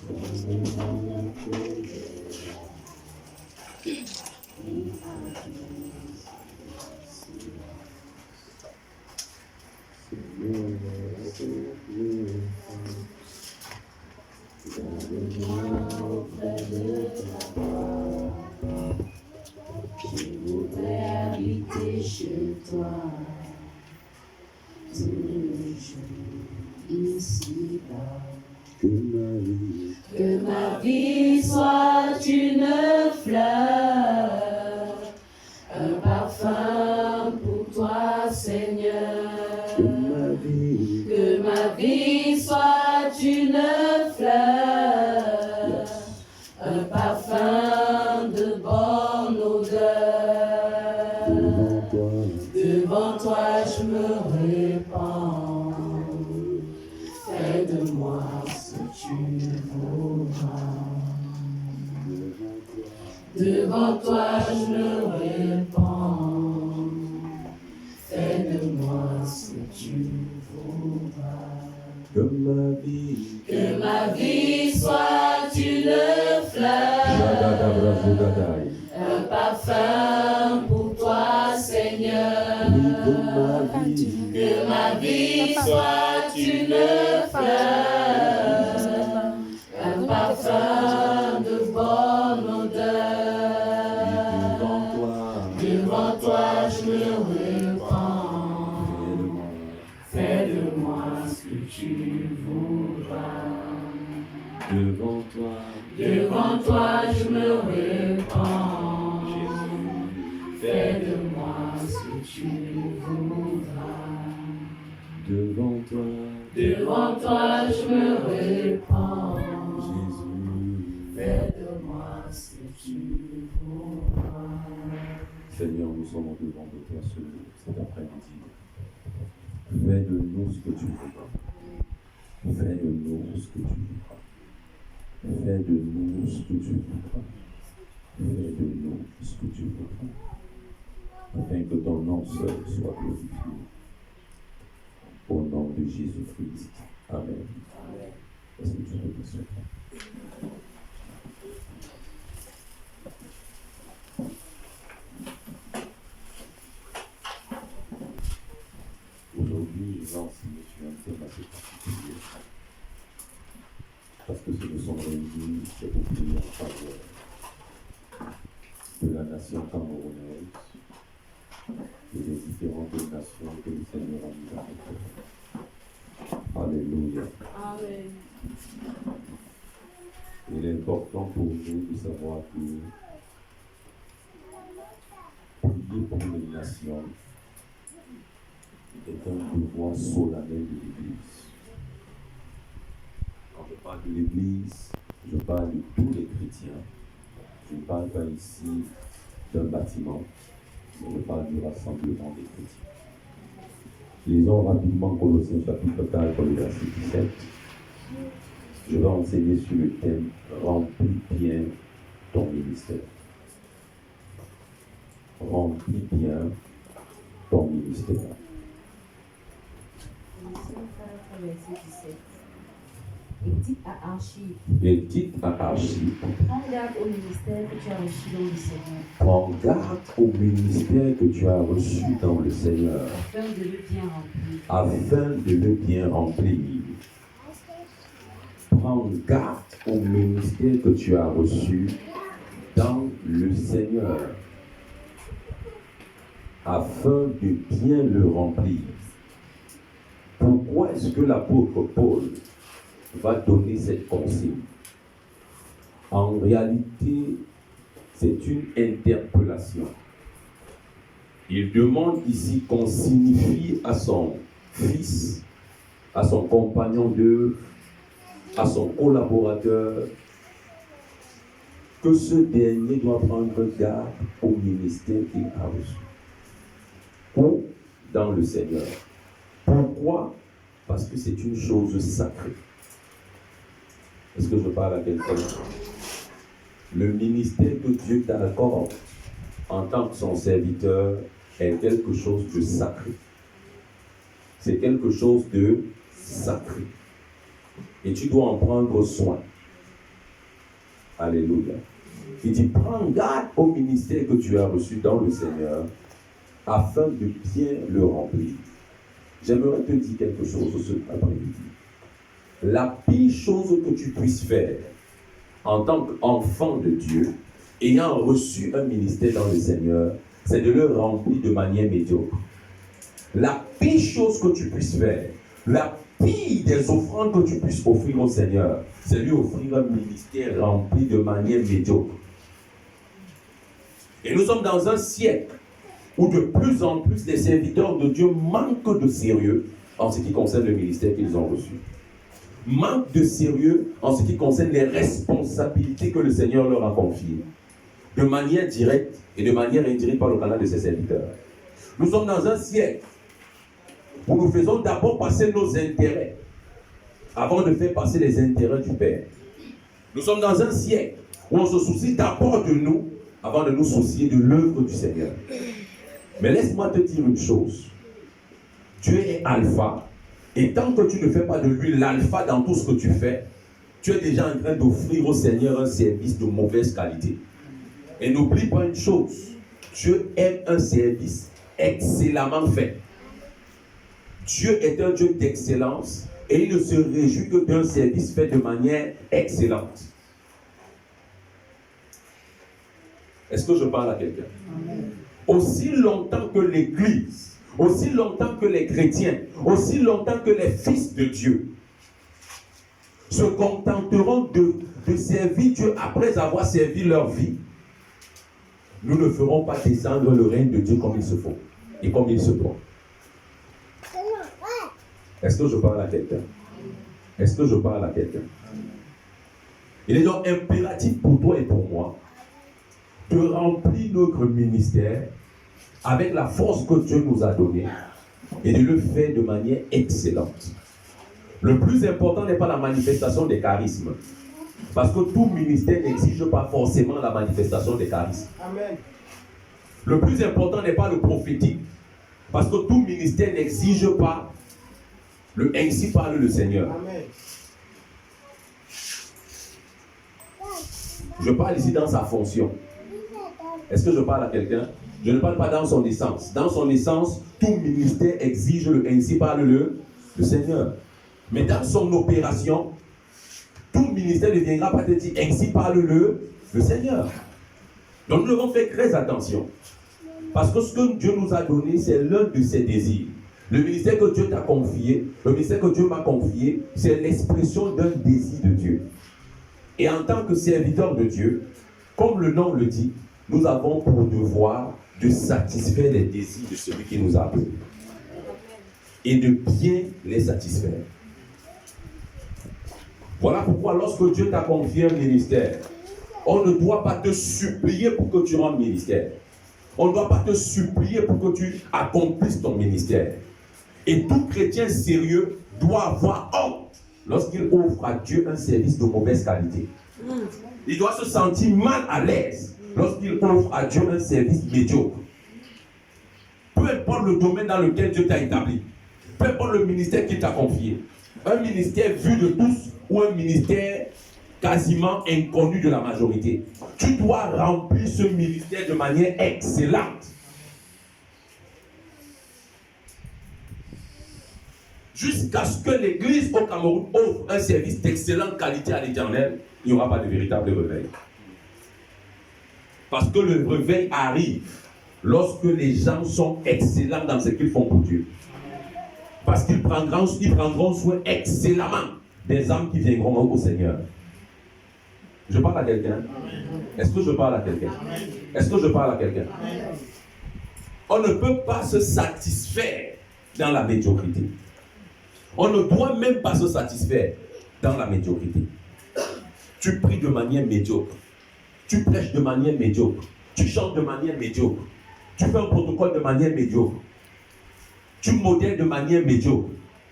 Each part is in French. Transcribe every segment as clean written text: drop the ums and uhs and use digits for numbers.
Je voudrais habiter chez toi tous les jours ici-bas. Que ma vie soit une fleur, un parfum pour toi, Seigneur. Que ma vie soit une fleur, un parfum de bonne odeur. Devant toi je me répands. Fais de moi ce que tu voudras. Devant toi je me répands. Fais de moi ce que tu voudras. Que ma vie soit une fleur, un parfum pour toi, Seigneur. Que ma vie soit une fleur, un parfum de bonne odeur. Devant toi je me répands. Fais de moi ce que tu voudras. Devant toi je me répands. Fais de moi ce que tu voudras. Devant toi je me répands. Fais de moi ce que tu voudras. Seigneur, nous sommes devant de toi cet après-midi. Fais de nous ce que tu voudras. Fais de nous ce que tu voudras. Fais de nous ce que tu voudras. Fais de nous ce que tu voudras. Afin que ton nom seul soit glorifié. Au nom de Jésus-Christ. Amen. Est-ce que tu peux te souhaiter? Aujourd'hui, je vais enseigner sur un thème assez particulier. Parce que ce nous sommes réunis, c'est pour prier en faveur de la nation camerounaise et des différentes nations que le Seigneur a mis dans notre cœur. Alléluia. Amen. Il est important pour nous de savoir que prier pour les nations est un devoir solennel de l'Église. Quand je parle de l'Église, je parle de tous les chrétiens. Je ne parle pas ici d'un bâtiment, mais je parle du rassemblement des chrétiens. Lisons rapidement Colossiens chapitre 4, le verset 17. Je vais enseigner sur le thème « Remplis bien ton ministère ». Remplis bien ton ministère. Et dites à Archie, prends garde au ministère que tu as reçu dans le Seigneur, prends garde au ministère que tu as reçu dans le Seigneur, afin de le bien remplir. Prends garde au ministère que tu as reçu dans le Seigneur, afin de bien le remplir. Pourquoi est-ce que l'apôtre Paul va donner cette consigne? En réalité, c'est une interpellation. Il demande ici qu'on signifie à son fils, à son compagnon d'œuvre, à son collaborateur, que ce dernier doit prendre garde au ministère qu'il a reçu. Ou dans le Seigneur. Pourquoi? Parce que c'est une chose sacrée. Est-ce que je parle à quelqu'un? Le ministère que Dieu t'accorde en tant que son serviteur est quelque chose de sacré. C'est quelque chose de sacré. Et tu dois en prendre soin. Alléluia. Il dit, prends garde au ministère que tu as reçu dans le Seigneur, afin de bien le remplir. J'aimerais te dire quelque chose ce après-midi. La pire chose que tu puisses faire en tant qu'enfant de Dieu, ayant reçu un ministère dans le Seigneur, c'est de le remplir de manière médiocre. La pire chose que tu puisses faire, la pire des offrandes que tu puisses offrir au Seigneur, c'est lui offrir un ministère rempli de manière médiocre. Et nous sommes dans un siècle où de plus en plus les serviteurs de Dieu manquent de sérieux en ce qui concerne le ministère qu'ils ont reçu. Manquent de sérieux en ce qui concerne les responsabilités que le Seigneur leur a confiées, de manière directe et de manière indirecte par le canal de ses serviteurs. Nous sommes dans un siècle où nous faisons d'abord passer nos intérêts avant de faire passer les intérêts du Père. Nous sommes dans un siècle où on se soucie d'abord de nous avant de nous soucier de l'œuvre du Seigneur. Mais laisse-moi te dire une chose. Dieu est alpha, et tant que tu ne fais pas de lui l'alpha dans tout ce que tu fais, tu es déjà en train d'offrir au Seigneur un service de mauvaise qualité. Et n'oublie pas une chose, Dieu aime un service excellemment fait. Dieu est un Dieu d'excellence, et il ne se réjouit que d'un service fait de manière excellente. Est-ce que je parle à quelqu'un? Aussi longtemps que l'Église, aussi longtemps que les chrétiens, aussi longtemps que les fils de Dieu se contenteront de servir Dieu après avoir servi leur vie, nous ne ferons pas descendre le règne de Dieu comme il se faut et comme il se doit. Est-ce que je parle à quelqu'un? Est-ce que je parle à quelqu'un? Il est donc impératif pour toi et pour moi de remplir notre ministère avec la force que Dieu nous a donnée et de le faire de manière excellente. Le plus important n'est pas la manifestation des charismes, parce que tout ministère n'exige pas forcément la manifestation des charismes. Amen. Le plus important n'est pas le prophétique, parce que tout ministère n'exige pas le ainsi parle le Seigneur. Amen. Je parle ici dans sa fonction. Est-ce que je parle à quelqu'un? Je ne parle pas dans son essence. Dans son essence, tout ministère exige le ainsi parle le Seigneur. Mais dans son opération, tout ministère ne viendra pas te dire ainsi parle le Seigneur. Donc nous devons faire très attention. Parce que ce que Dieu nous a donné, c'est l'un de ses désirs. Le ministère que Dieu t'a confié, le ministère que Dieu m'a confié, c'est l'expression d'un désir de Dieu. Et en tant que serviteur de Dieu, comme le nom le dit, nous avons pour devoir de satisfaire les désirs de celui qui nous a appelés. Et de bien les satisfaire. Voilà pourquoi lorsque Dieu t'a confié un ministère, on ne doit pas te supplier pour que tu rendes ministère. On ne doit pas te supplier pour que tu accomplisses ton ministère. Et tout chrétien sérieux doit avoir honte lorsqu'il offre à Dieu un service de mauvaise qualité. Il doit se sentir mal à l'aise lorsqu'il offre à Dieu un service médiocre. Peu importe le domaine dans lequel Dieu t'a établi, peu importe le ministère qu'il t'a confié, un ministère vu de tous ou un ministère quasiment inconnu de la majorité, tu dois remplir ce ministère de manière excellente. Jusqu'à ce que l'Église au Cameroun offre un service d'excellente qualité à l'Éternel, il n'y aura pas de véritable réveil. Parce que le réveil arrive lorsque les gens sont excellents dans ce qu'ils font pour Dieu. Parce qu'ils prendront soin excellemment des âmes qui viendront au Seigneur. Je parle à quelqu'un? Est-ce que je parle à quelqu'un? Est-ce que je parle à quelqu'un? On ne peut pas se satisfaire dans la médiocrité. On ne doit même pas se satisfaire dans la médiocrité. Tu pries de manière médiocre. Tu prêches de manière médiocre. Tu chantes de manière médiocre. Tu fais un protocole de manière médiocre. Tu modèles de manière médiocre.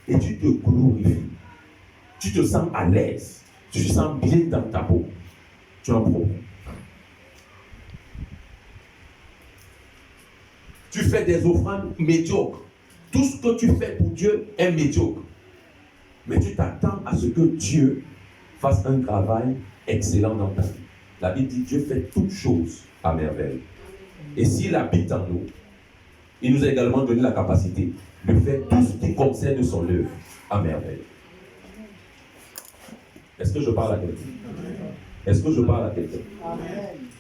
Et tu te glorifies. Tu te sens à l'aise. Tu te sens bien dans ta peau. Tu as un problème. Tu fais des offrandes médiocres. Tout ce que tu fais pour Dieu est médiocre. Mais tu t'attends à ce que Dieu fasse un travail excellent dans ta vie. La Bible dit Dieu fait toutes choses à merveille. Et s'il habite en nous, il nous a également donné la capacité de faire tout ce qui concerne son œuvre à merveille. Est-ce que je parle à quelqu'un? Est-ce que je parle à quelqu'un?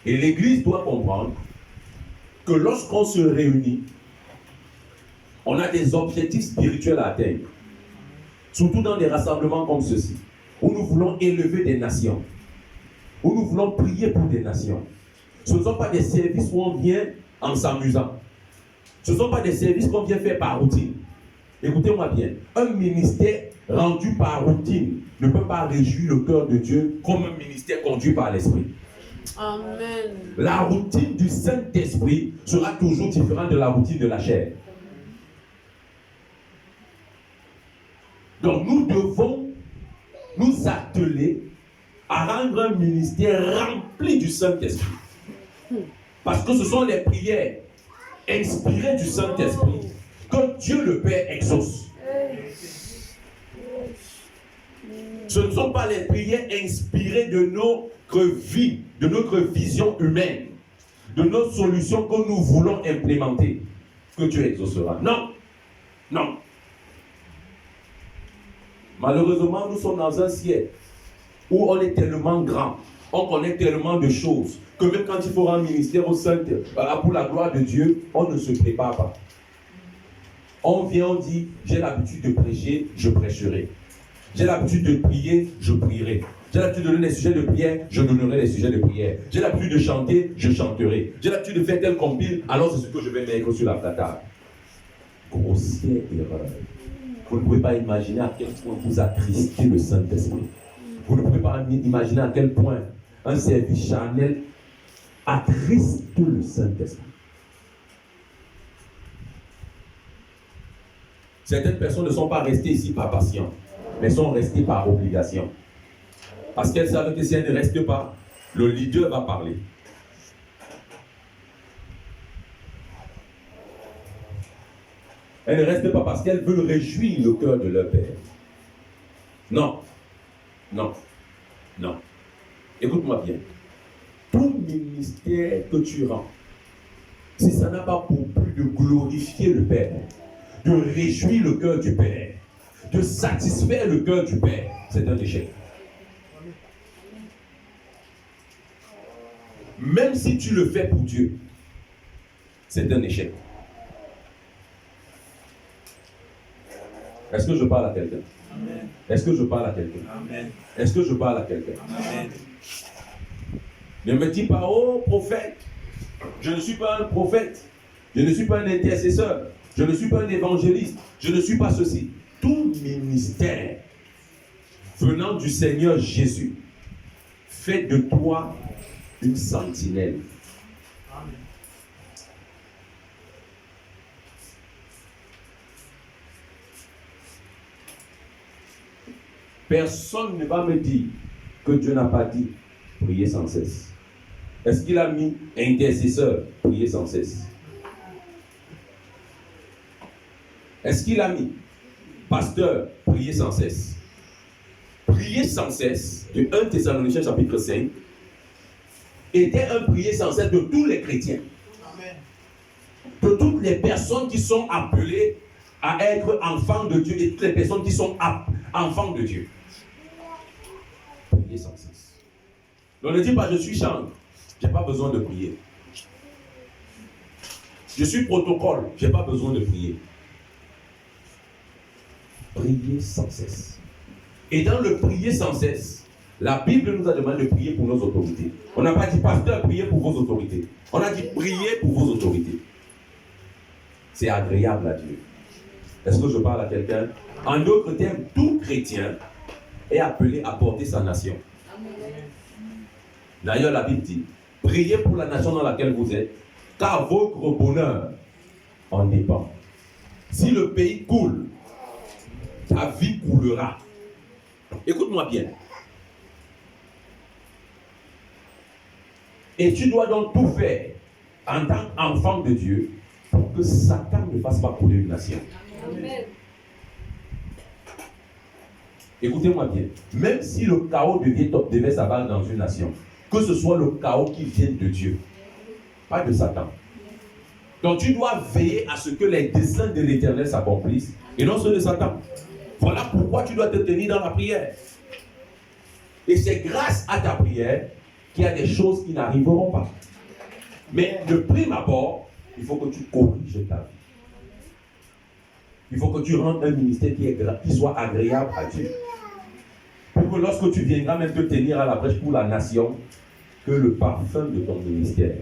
Et l'Église doit comprendre que lorsqu'on se réunit, on a des objectifs spirituels à atteindre. Surtout dans des rassemblements comme ceci, où nous voulons élever des nations, où nous voulons prier pour des nations. Ce ne sont pas des services où on vient en s'amusant. Ce ne sont pas des services qu'on vient faire par routine. Écoutez-moi bien, un ministère rendu par routine ne peut pas réjouir le cœur de Dieu comme un ministère conduit par l'Esprit. Amen. La routine du Saint-Esprit sera toujours différente de la routine de la chair. Donc nous devons nous atteler à rendre un ministère rempli du Saint-Esprit. Parce que ce sont les prières inspirées du Saint-Esprit que Dieu le Père exauce. Ce ne sont pas les prières inspirées de notre vie, de notre vision humaine, de nos solutions que nous voulons implémenter, que Dieu exaucera. Non, non. Malheureusement, nous sommes dans un siècle où on est tellement grand, on connaît tellement de choses, que même quand il faut rendre ministère au Saint, pour la gloire de Dieu, on ne se prépare pas. On vient, on dit, j'ai l'habitude de prêcher, je prêcherai. J'ai l'habitude de prier, je prierai. J'ai l'habitude de donner des sujets de prière, je donnerai des sujets de prière. J'ai l'habitude de chanter, je chanterai. J'ai l'habitude de faire tel compile, alors c'est ce que je vais mettre sur la table. Grossière erreur. Vous ne pouvez pas imaginer à quel point vous attristez le Saint-Esprit. Vous ne pouvez pas imaginer à quel point un service charnel attriste le Saint-Esprit. Certaines personnes ne sont pas restées ici par patience, mais sont restées par obligation. Parce qu'elles savent que si elles ne restent pas, le leader va parler. Elles ne restent pas parce qu'elles veulent réjouir le cœur de leur Père. Non. Non. Non. Écoute-moi bien. Tout ministère que tu rends, si ça n'a pas pour but de glorifier le Père, de réjouir le cœur du Père, de satisfaire le cœur du Père, c'est un échec. Même si tu le fais pour Dieu, c'est un échec. Est-ce que je parle à quelqu'un? Amen. Est-ce que je parle à quelqu'un? Amen. Est-ce que je parle à quelqu'un? Amen. Ne me dis pas, oh prophète, je ne suis pas un prophète, je ne suis pas un intercesseur, je ne suis pas un évangéliste, je ne suis pas ceci. Tout ministère venant du Seigneur Jésus fait de toi une sentinelle. Amen. Personne ne va me dire que Dieu n'a pas dit prier sans cesse. Est-ce qu'il a mis intercesseur, prier sans cesse? Est-ce qu'il a mis pasteur, prier sans cesse? Prier sans cesse, de 1 Thessaloniciens chapitre 5, était un prier sans cesse de tous les chrétiens. Amen. De toutes les personnes qui sont appelées à être enfants de Dieu et toutes les personnes qui sont enfants de Dieu. Prier sans cesse. Donc ne dis pas je suis chantre, je n'ai pas besoin de prier. Je suis protocole, je n'ai pas besoin de prier. Prier sans cesse. Et dans le prier sans cesse, la Bible nous a demandé de prier pour nos autorités. On n'a pas dit pasteur, priez pour vos autorités. On a dit prier pour vos autorités. C'est agréable à Dieu. Est-ce que je parle à quelqu'un? En d'autres termes, tout chrétien est appelé à porter sa nation. D'ailleurs, la Bible dit, priez pour la nation dans laquelle vous êtes, car votre bonheur en dépend. Si le pays coule, ta vie coulera. Écoute-moi bien. Et tu dois donc tout faire en tant qu'enfant de Dieu pour que Satan ne fasse pas couler une nation. Amen. Écoutez-moi bien. Même si le chaos devait s'abattre dans une nation, que ce soit le chaos qui vienne de Dieu, pas de Satan. Donc tu dois veiller à ce que les desseins de l'Éternel s'accomplissent et non ceux de Satan. Voilà pourquoi tu dois te tenir dans la prière. Et c'est grâce à ta prière qu'il y a des choses qui n'arriveront pas. Mais de prime abord, il faut que tu corriges ta vie. Il faut que tu rendes un ministère qui soit agréable à Dieu. Pour que lorsque tu viendras même te tenir à la brèche pour la nation, que le parfum de ton ministère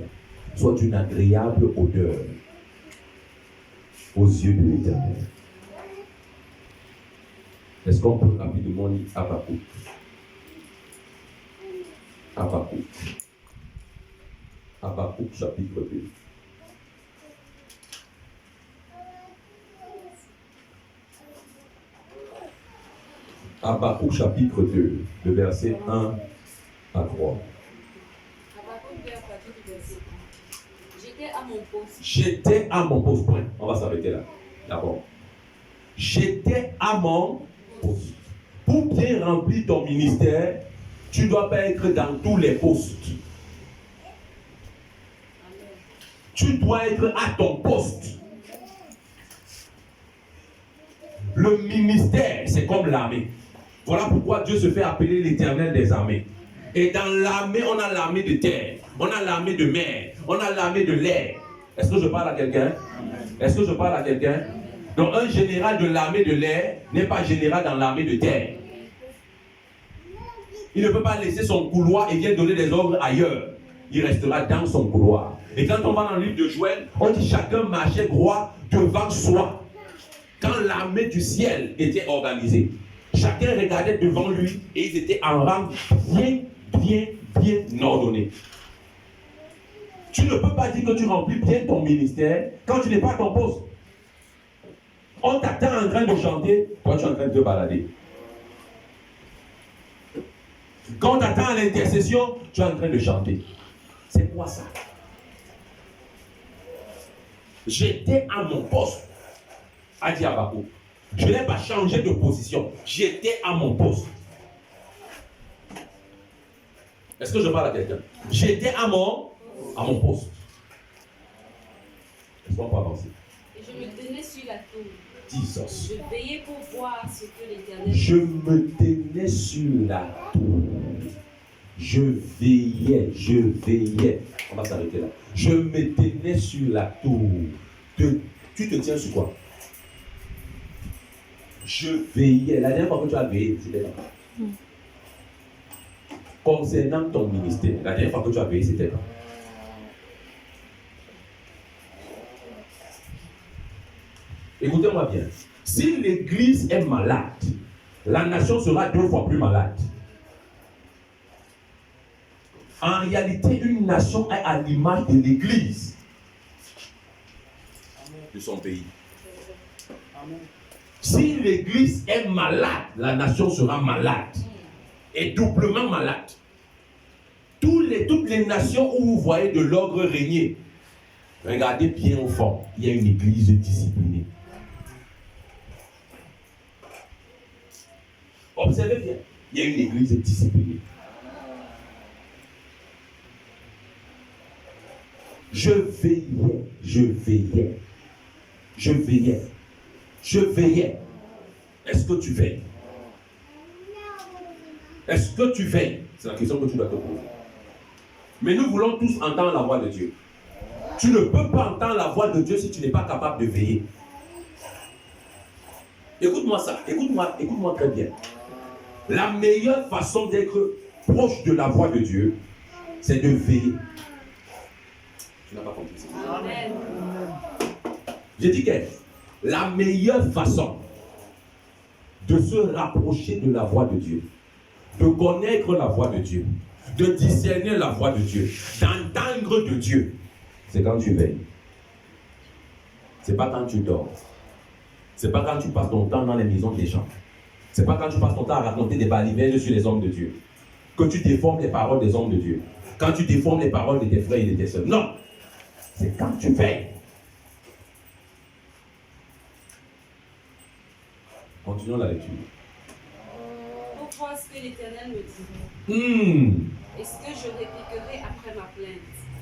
soit une agréable odeur aux yeux de l'Éternel. Est-ce qu'on peut rapidement lire Habakkuk? Habakkuk. Habakkuk chapitre 2. Habakkuk chapitre 2, le verset 1 à 3. J'étais à mon poste. Point. On va s'arrêter là. D'abord. J'étais à mon poste. Pour bien remplir ton ministère, tu ne dois pas être dans tous les postes. Tu dois être à ton poste. Le ministère, c'est comme l'armée. Voilà pourquoi Dieu se fait appeler l'Éternel des armées. Et dans l'armée, on a l'armée de terre, on a l'armée de mer, on a l'armée de l'air. Est-ce que je parle à quelqu'un? Est-ce que je parle à quelqu'un? Donc un général de l'armée de l'air n'est pas général dans l'armée de terre. Il ne peut pas laisser son couloir et vient donner des ordres ailleurs. Il restera dans son couloir. Et quand on va dans le livre de Joël, on dit chacun marchait droit devant soi. Quand l'armée du ciel était organisée, chacun regardait devant lui et ils étaient en rang bien ordonné. Tu ne peux pas dire que tu remplis bien ton ministère quand tu n'es pas à ton poste. On t'attend en train de chanter, toi tu es en train de te balader. Quand on t'attend à l'intercession, tu es en train de chanter. C'est quoi ça? J'étais à mon poste, a dit Habakkuk. Je n'ai pas changé de position. J'étais à mon poste. Est-ce que je parle à quelqu'un? J'étais à mon poste. Est-ce qu'on peut avancer? Et je me tenais sur la tour. Jesus. Je veillais pour voir ce que l'Éternel. Je me tenais sur la tour. Je veillais. On va s'arrêter là. Je me tenais sur la tour. Tu te tiens sur quoi? Je veillais. La dernière fois que tu as veillé, c'était là. Concernant ton ministère, la dernière fois que tu as veillé, c'était là. Écoutez-moi bien. Si l'église est malade, la nation sera 2 fois plus malade. En réalité, une nation est à l'image de l'église de son pays. Si l'église est malade, la nation sera malade. Et doublement malade. Toutes les nations où vous voyez de l'ordre régner, regardez bien au fond, il y a une église disciplinée. Observez bien, il y a une église disciplinée. Je veillais. Est-ce que tu veilles? Est-ce que tu veilles? C'est la question que tu dois te poser. Mais nous voulons tous entendre la voix de Dieu. Tu ne peux pas entendre la voix de Dieu si tu n'es pas capable de veiller. Écoute-moi ça, écoute-moi très bien. La meilleure façon d'être proche de la voix de Dieu, c'est de veiller. Tu n'as pas compris ça. Amen. J'ai dit que la meilleure façon de se rapprocher de la voix de Dieu, de connaître la voix de Dieu, de discerner la voix de Dieu, d'entendre de Dieu, c'est quand tu veilles. C'est pas quand tu dors. C'est pas quand tu passes ton temps dans les maisons des gens. C'est pas quand tu passes ton temps à raconter des balivernes sur les hommes de Dieu que tu déformes les paroles des hommes de Dieu. Quand tu déformes les paroles de tes frères et de tes sœurs. Non. C'est quand tu veilles. Continuons la lecture. Pour voir ce que l'Éternel me dit. Et ce que je répliquerai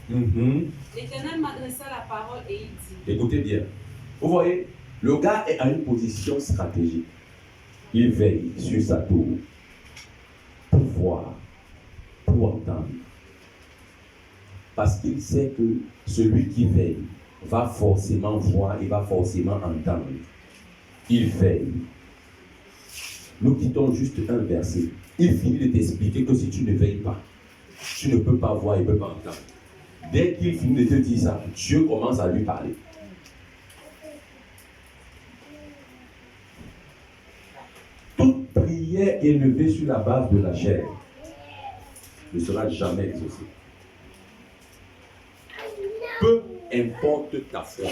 L'Éternel m'adressa la parole et il dit. Écoutez bien. Vous voyez, le gars est à une position stratégique. Il veille sur sa tour pour voir, pour entendre. Parce qu'il sait que celui qui veille va forcément voir et va forcément entendre. Il veille. Nous quittons juste un verset. Il finit de t'expliquer que si tu ne veilles pas, tu ne peux pas voir et ne peux pas entendre. Dès qu'il finit de te dire ça, Dieu commence à lui parler. Toute prière élevée sur la base de la chair ne sera jamais exaucée. Peu importe ta foi.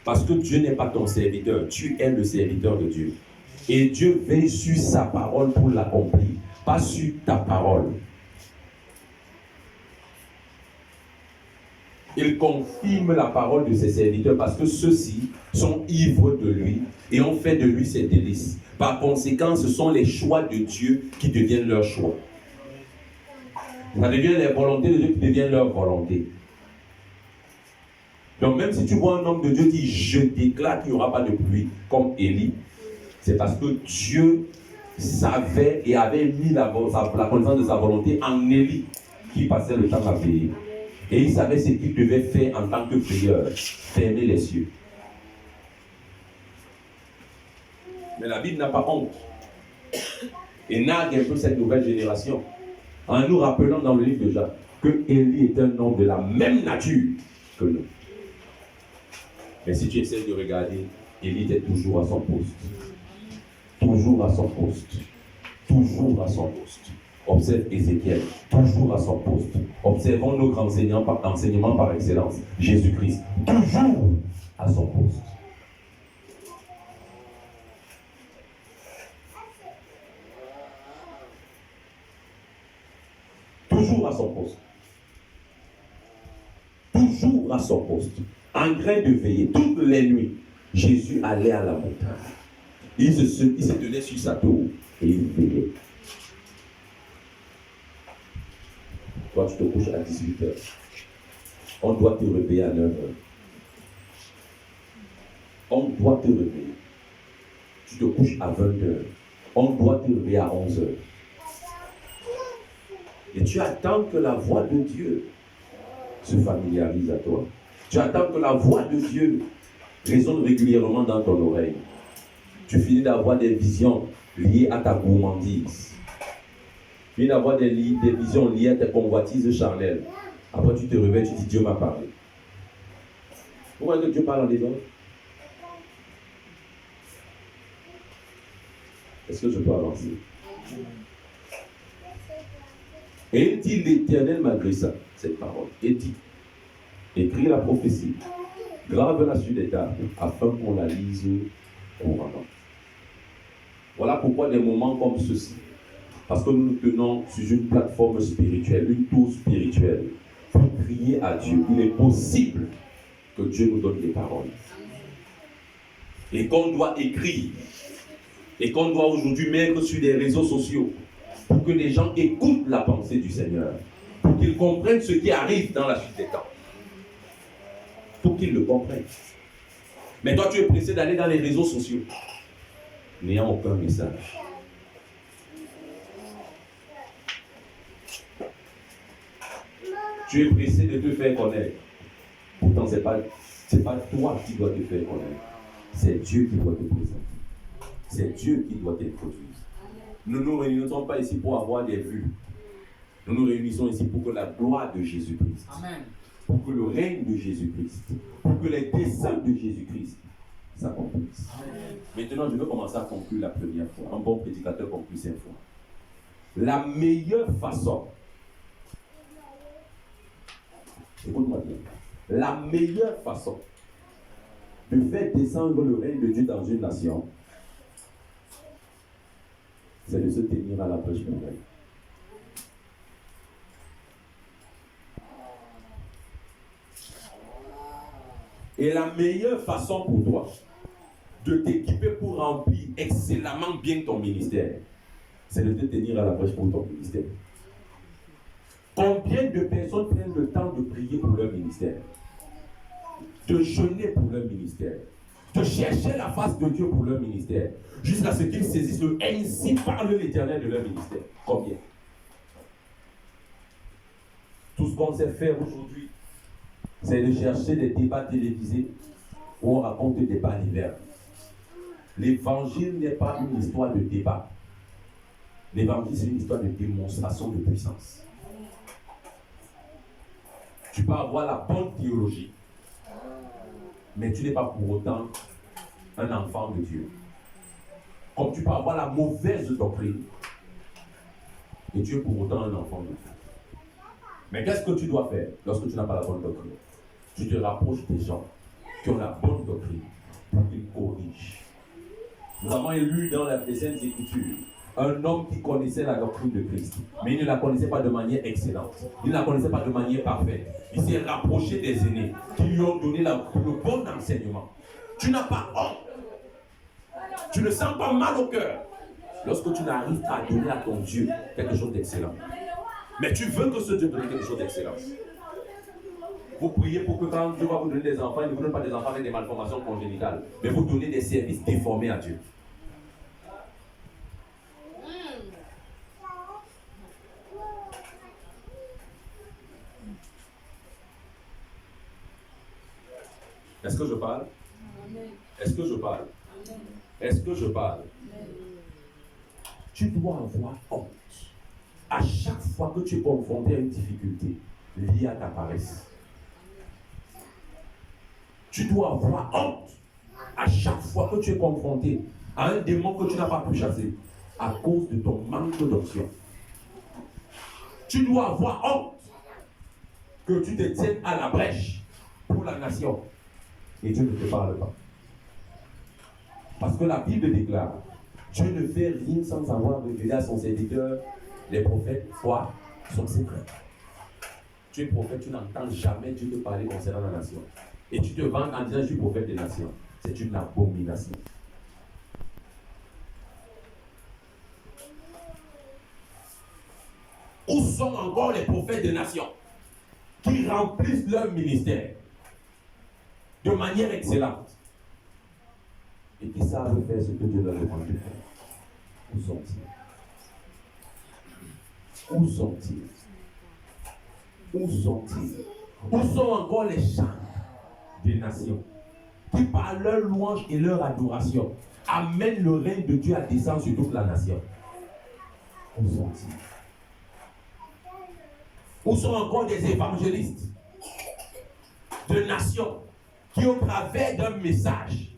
Parce que Dieu n'est pas ton serviteur, tu es le serviteur de Dieu. Et Dieu veille sur sa parole pour l'accomplir, pas sur ta parole. Il confirme la parole de ses serviteurs parce que ceux-ci sont ivres de lui et ont fait de lui ses délices. Par conséquent, ce sont les choix de Dieu qui deviennent leurs choix. Ça devient les volontés de Dieu qui deviennent leur volonté. Donc même si tu vois un homme de Dieu qui je déclare qu'il n'y aura pas de pluie, comme Élie, c'est parce que Dieu savait et avait mis la connaissance de sa volonté en Élie, qui passait le temps à veiller. Et il savait ce qu'il devait faire en tant que prieur, fermer les cieux. Mais la Bible n'a pas honte. Et nargue un peu cette nouvelle génération, en nous rappelant dans le livre de Jacques que Élie est un homme de la même nature que nous. Mais si tu essaies de regarder, Élie était toujours à son poste. Toujours à son poste. Toujours à son poste. Observe Ézéchiel, toujours à son poste. Observons nos grands enseignements par excellence. Jésus-Christ, toujours à son poste. Toujours à son poste. Toujours à son poste. En train de veiller toutes les nuits. Jésus allait à la montagne. Il se tenait sur sa tour et il veillait. Toi, tu te couches à 18h. On doit te réveiller à 9h. On doit te réveiller. Tu te couches à 20h. On doit te réveiller à 11h. Et tu attends que la voix de Dieu se familiarise à toi. Tu attends que la voix de Dieu résonne régulièrement dans ton oreille. Tu finis d'avoir des visions liées à ta gourmandise. Tu finis d'avoir des visions liées à tes convoitises charnelles. Après, tu te réveilles, tu dis Dieu m'a parlé. Pourquoi est-ce que Dieu parle en des autres? Est-ce que je peux avancer? Et il dit, l'Éternel m'adressa cette parole. Et dit, écris la prophétie, grave-la sur des tables, afin qu'on la lise couramment. Voilà pourquoi des moments comme ceci, parce que nous nous tenons sur une plateforme spirituelle, une tour spirituelle, pour prier à Dieu. Il est possible que Dieu nous donne des paroles. Et qu'on doit écrire, et qu'on doit aujourd'hui mettre sur les réseaux sociaux, pour que les gens écoutent la pensée du Seigneur, pour qu'ils comprennent ce qui arrive dans la suite des temps. Pour qu'ils le comprennent. Mais toi, tu es pressé d'aller dans les réseaux sociaux, n'ayant aucun message. Tu es pressé de te faire connaître. Pourtant, ce n'est pas toi qui dois te faire connaître. C'est Dieu qui doit te présenter. C'est Dieu qui doit t'introduire. Nous ne nous réunissons pas ici pour avoir des vues. Nous nous réunissons ici pour que la gloire de Jésus-Christ, pour que le règne de Jésus-Christ, pour que les desseins de Jésus-Christ s'accomplissent. Maintenant, je vais commencer à conclure la première fois. Un bon prédicateur conclut 5 fois. La meilleure façon, écoute-moi bien, la meilleure façon de faire descendre le règne de Dieu dans une nation, c'est de se tenir à la brèche pour elle. Et la meilleure façon pour toi de t'équiper pour remplir excellemment bien ton ministère, c'est de te tenir à la brèche pour ton ministère. Combien de personnes prennent le temps de prier pour leur ministère, de jeûner pour leur ministère, de chercher la face de Dieu pour leur ministère, jusqu'à ce qu'ils saisissent le ainsi parle l'Éternel de leur ministère? Combien? Tout ce qu'on sait faire aujourd'hui, c'est de chercher des débats télévisés où on raconte des balivernes. L'évangile n'est pas une histoire de débat. L'évangile, c'est une histoire de démonstration de puissance. Tu peux avoir la bonne théologie, mais tu n'es pas pour autant un enfant de Dieu. Comme tu peux avoir la mauvaise doctrine, et tu es pour autant un enfant de Dieu. Mais qu'est-ce que tu dois faire lorsque tu n'as pas la bonne doctrine? Tu te rapproches des gens qui ont la bonne doctrine pour qu'ils corrigent. Nous avons lu dans les Saintes Écritures un homme qui connaissait la doctrine de Christ, mais il ne la connaissait pas de manière excellente. Il ne la connaissait pas de manière parfaite. Il s'est rapproché des aînés qui lui ont donné le bon enseignement. Tu n'as pas honte. Tu ne sens pas mal au cœur lorsque tu n'arrives pas à donner à ton Dieu quelque chose d'excellent. Mais tu veux que ce Dieu donne quelque chose d'excellent. Vous priez pour que quand Dieu va vous donner des enfants, il ne vous donne pas des enfants avec des malformations congénitales, mais vous donnez des services déformés à Dieu. Est-ce que je parle? Est-ce que je parle? Est-ce que je parle? Tu dois avoir honte à chaque fois que tu es confronté à une difficulté liée à ta paresse. Tu dois avoir honte à chaque fois que tu es confronté à un démon que tu n'as pas pu chasser à cause de ton manque d'option. Tu dois avoir honte que tu te tiennes à la brèche pour la nation et Dieu ne te parle pas. Parce que la Bible déclare, Dieu ne fait rien sans avoir révélé à son serviteur, les prophètes, quoi, son secret. Tu es prophète, tu n'entends jamais Dieu te parler concernant la nation. Et tu te vantes en disant je suis prophète des nations. C'est une abomination. Où sont encore les prophètes des nations qui remplissent leur ministère de manière excellente et qui savent faire ce que Dieu leur demande de faire? Où sont-ils? Où sont-ils? Où sont-ils? Où sont encore les chants des nations qui, par leur louange et leur adoration, amènent le règne de Dieu à descendre sur toute la nation? Où sont-ils? Où sont encore des évangélistes de nations qui, au travers d'un message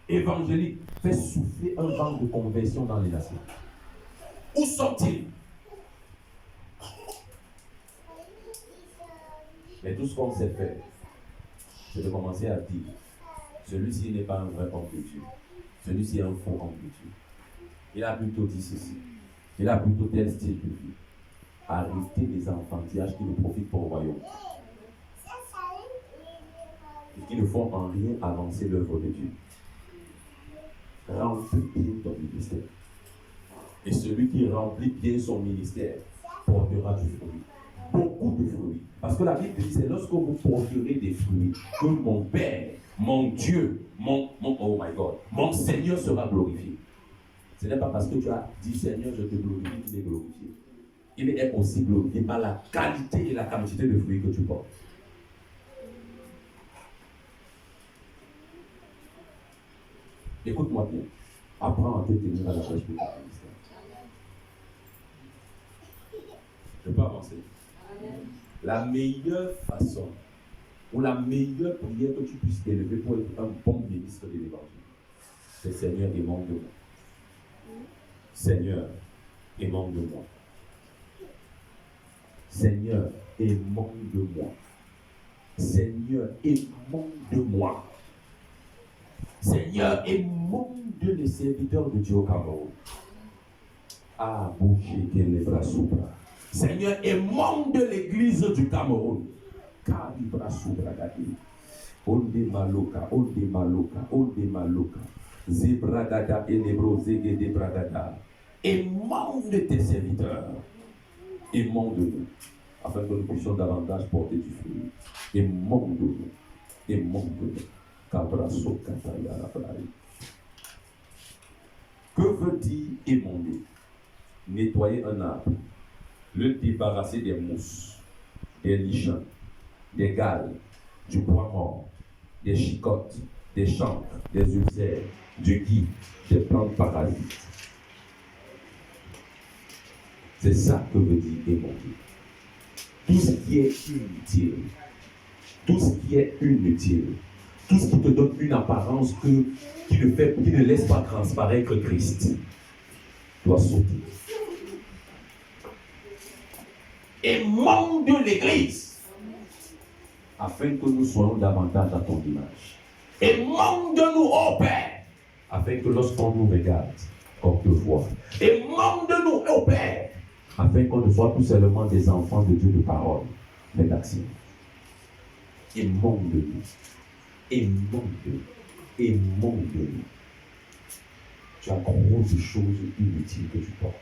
évangélique, fait souffler un vent de conversion dans les nations? Où sont-ils? Mais tout ce qu'on sait faire, c'est de commencer à dire, celui-ci n'est pas un vrai homme de Dieu, celui-ci est un faux homme de Dieu. Il a plutôt dit ceci, il a plutôt tel style de vie. Arrêtez les enfantillages qui ne profitent pas au royaume et qui ne font en rien avancer l'œuvre de Dieu. Remplis bien ton ministère. Et celui qui remplit bien son ministère portera du fruit. Beaucoup de fruits. Parce que la Bible dit, c'est lorsque vous porterez des fruits que mon Père, mon Dieu, oh my God, mon Seigneur sera glorifié. Ce n'est pas parce que tu as dit Seigneur, je te glorifie qu'il est glorifié. Il est aussi glorifié par la qualité et la quantité de fruits que tu portes. Écoute-moi bien. Apprends à te tenir à la brèche pour ton ministère. Je peux avancer. La meilleure façon ou la meilleure prière que tu puisses élever pour être un bon ministre de l'évangile, c'est Seigneur, aimant de moi. Seigneur, aimant de moi. Seigneur, aimant de moi. Seigneur, aimant de moi. Seigneur, aimant de les serviteurs de Dieu au Cameroun. Ah, boucher que les bras soupra. Seigneur, aimant de l'église du Cameroun. Car les bras soupra gâtés. Onde maloka, onde maloka, onde maloka. Zebradada et lebro zege de bradada. Aimons de tes serviteurs. Aimons de nous, afin que nous puissions davantage porter du fruit. Aimons de nous. Aimons de nous. Kabraso kataya rabraï. Que veut dire émonder? Nettoyer un arbre, le débarrasser des mousses, des lichens, des gales, du bois mort, des chicottes, des chancres, des ulcères, du gui, des plantes parasites. C'est ça que veut dire émonder. Tout ce qui est inutile, tout ce qui est inutile, tout ce qui te donne une apparence qui ne laisse pas transparaître Christ, doit sauter. Émonde l'Église, afin que nous soyons davantage à ton image. Émonde-nous, ô Père, afin que lorsqu'on nous regarde, on te voit. Émonde-nous, ô Père, afin qu'on ne soit plus seulement des enfants de Dieu de parole, mais d'action. Émonde-nous. Émonde-nous. Émonde-nous. Tu as trop de choses inutiles que tu portes.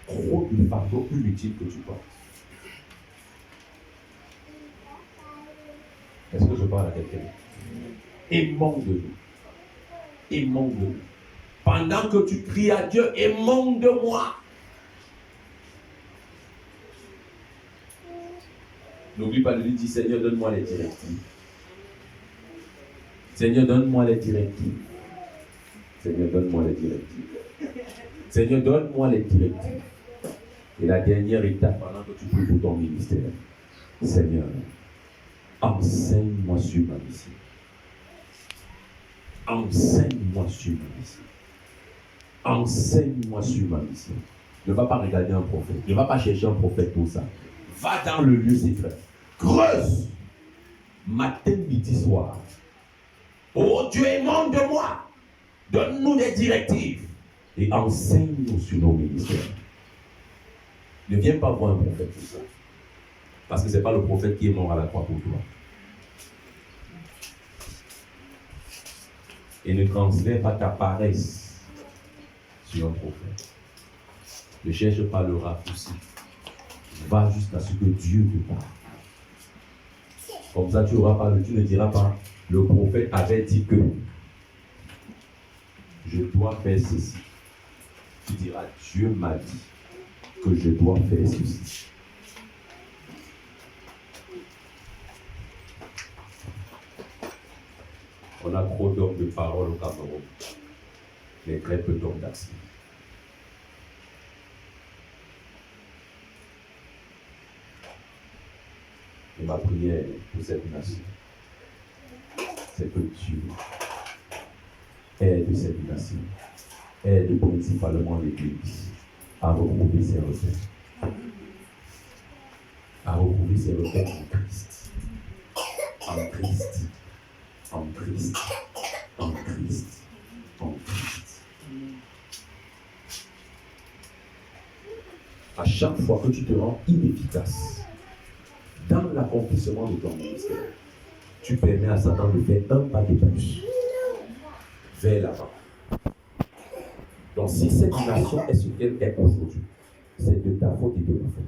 Trop de fardeaux inutiles que tu portes. Est-ce que je parle à quelqu'un? Émonde-nous. Émonde-nous. Pendant que tu cries à Dieu, émonde-moi. N'oublie pas de lui dire, Seigneur, donne-moi les directives. Seigneur, donne-moi les directives. Seigneur, donne-moi les directives. Seigneur, donne-moi les directives. Et la dernière étape, pendant que tu pries pour ton ministère, Seigneur, enseigne-moi sur ma mission. Enseigne-moi sur ma mission. Enseigne-moi sur ma mission. Ne va pas regarder un prophète. Ne va pas chercher un prophète pour ça. Va dans le lieu secret. Creuse. Matin, midi, soir. Oh Dieu, émane de moi. Donne-nous des directives. Et enseigne-nous sur nos ministères. Ne viens pas voir un prophète pour ça. Parce que ce n'est pas le prophète qui est mort à la croix pour toi. Et ne transfère pas ta paresse sur un prophète. Ne cherche pas le raccourci. Va jusqu'à ce que Dieu te parle. Comme ça, tu ne diras pas, le prophète avait dit que je dois faire ceci. Tu diras, Dieu m'a dit que je dois faire ceci. On a trop d'hommes de parole au Cameroun, mais très peu d'hommes d'action. Et ma prière pour cette nation, c'est que Dieu aide cette nation, aide principalement l'Église à retrouver ses repères. À retrouver ses repères en Christ. En Christ. En Christ. En Christ. En Christ. À chaque fois que tu te rends inefficace dans l'accomplissement de ton ministère, tu permets à Satan de faire un pas de plus vers l'avant. Donc si cette nation est ce qu'elle est aujourd'hui, c'est de ta faute et de ma faute.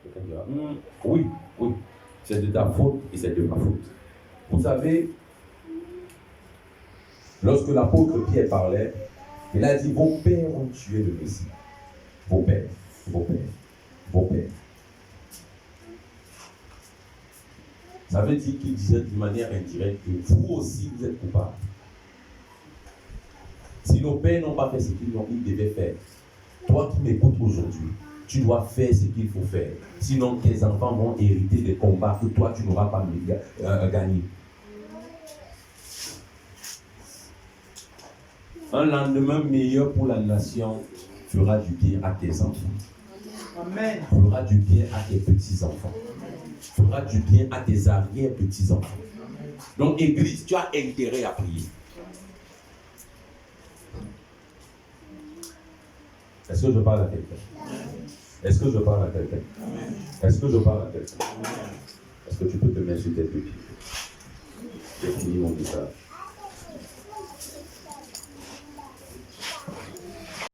Quelqu'un dira, oui, c'est de ta faute et c'est de ma faute. Vous savez, lorsque l'apôtre Pierre parlait, il a dit, vos pères ont tué le Messie. Vos pères, vos pères, vos pères. Ça veut dire qu'il disait d'une manière indirecte que vous aussi vous êtes coupables. Si nos pères n'ont pas fait ce qu'ils devaient faire, toi qui m'écoutes aujourd'hui, tu dois faire ce qu'il faut faire. Sinon, tes enfants vont hériter des combats que toi, tu n'auras pas gagné. Un lendemain meilleur pour la nation fera du bien à tes enfants. Amen. Fera du bien à tes petits-enfants. Fera du bien à tes arrière-petits-enfants. Donc, Église, tu as intérêt à prier. Est-ce que je parle à quelqu'un? Est-ce que je parle à quelqu'un? Est-ce que je parle à quelqu'un? Est-ce que tu peux te mettre sur tes deux pieds? J'ai fini mon message.